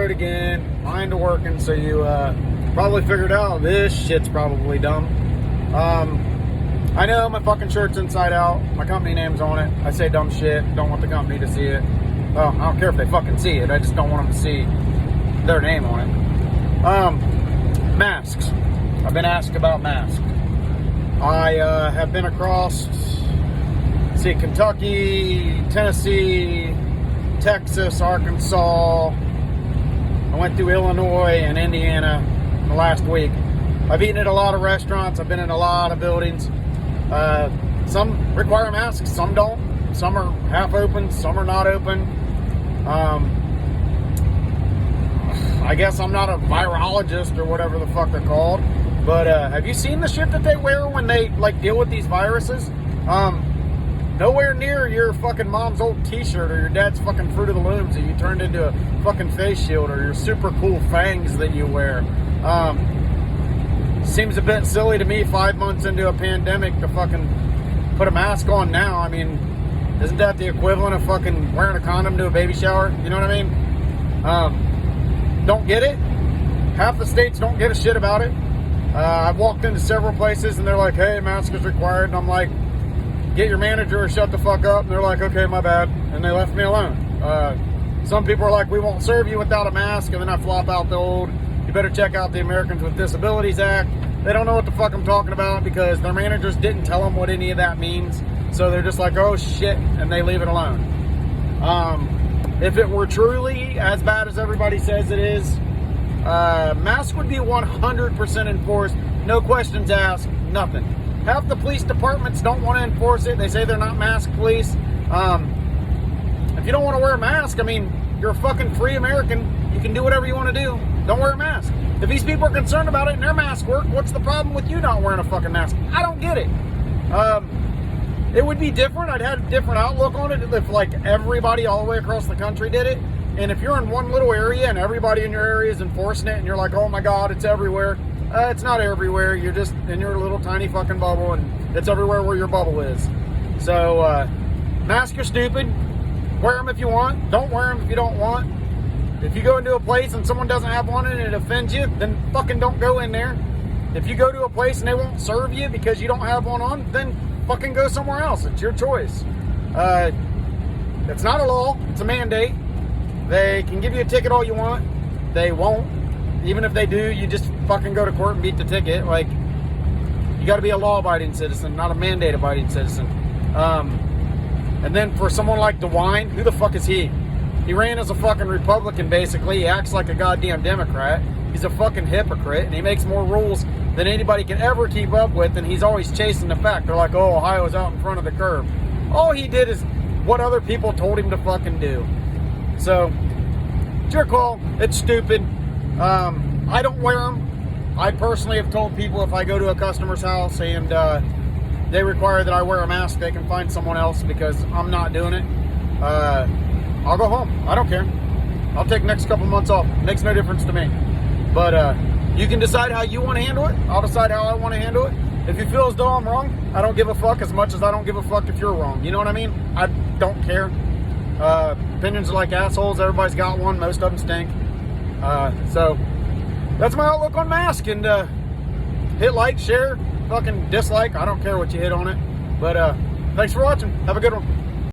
road again, mind to working, so you probably figured out this shit's probably dumb. I know my fucking shirt's inside out. My company name's on it. I say dumb shit. Don't want the company to see it. Well, I don't care if they fucking see it. I just don't want them to see their name on it. Masks. I've been asked about masks. I have been across, Kentucky, Tennessee, Texas, Arkansas. I went through Illinois and Indiana the last week. I've eaten at a lot of restaurants. I've been in a lot of buildings. Some require masks, some don't. Some are half open, some are not open. I guess I'm not a virologist or whatever the fuck they're called. But have you seen the shit that they wear when they like deal with these viruses? Nowhere near your fucking mom's old t-shirt or your dad's fucking Fruit of the Looms that you turned into a fucking face shield, or your super cool fangs that you wear. Seems a bit silly to me 5 months into a pandemic to fucking put a mask on now. I mean, isn't that the equivalent of fucking wearing a condom to a baby shower? You know what I mean? Don't get it. Half the states don't give a shit about it. I've walked into several places and they're like, hey, mask is required. And I'm like, get your manager or shut the fuck up. And they're like, okay, my bad. And they left me alone. Some people are like, we won't serve you without a mask. And then I flop out the old, you better check out the Americans with Disabilities Act. They don't know what the fuck I'm talking about because their managers didn't tell them what any of that means. So they're just like, oh shit, and they leave it alone. If it were truly as bad as everybody says it is, mask would be 100% enforced. No questions asked, nothing. Half the police departments don't want to enforce it. They say they're not mask police. If you don't want to wear a mask, I mean, you're a fucking free American. You can do whatever you want to do. Don't wear a mask. If these people are concerned about it and their masks work, what's the problem with you not wearing a fucking mask? I don't get it. It would be different. I'd have a different outlook on it if like everybody all the way across the country did it. And if you're in one little area and everybody in your area is enforcing it and you're like, oh my God, it's everywhere. It's not everywhere. You're just in your little tiny fucking bubble and it's everywhere where your bubble is. So, masks are stupid. Wear them if you want. Don't wear them if you don't want. If you go into a place and someone doesn't have one and it offends you, then fucking don't go in there. If you go to a place and they won't serve you because you don't have one on, then fucking go somewhere else. It's your choice. It's not a law. It's a mandate. They can give you a ticket all you want. They won't. Even if they do, you just fucking go to court and beat the ticket. Like, you got to be a law-abiding citizen, not a mandate-abiding citizen. And then for someone like DeWine, who the fuck is he? He ran as a fucking Republican, basically. He acts like a goddamn Democrat. He's a fucking hypocrite, and he makes more rules than anybody can ever keep up with, and he's always chasing the fact. They're like, oh, Ohio's out in front of the curve. All he did is what other people told him to fucking do. So, it's your call. It's stupid. I don't wear them. I personally have told people if I go to a customer's house and they require that I wear a mask, they can find someone else because I'm not doing it. I'll go home. I don't care. I'll take the next couple months off. Makes no difference to me. But you can decide how you want to handle it. I'll decide how I want to handle it. If you feel as though I'm wrong, I don't give a fuck as much as I don't give a fuck if you're wrong. You know what I mean? I don't care. Opinions are like assholes. Everybody's got one. Most of them stink. So that's my outlook on mask. And hit like, share, fucking dislike. I don't care what you hit on it. But thanks for watching. Have a good one.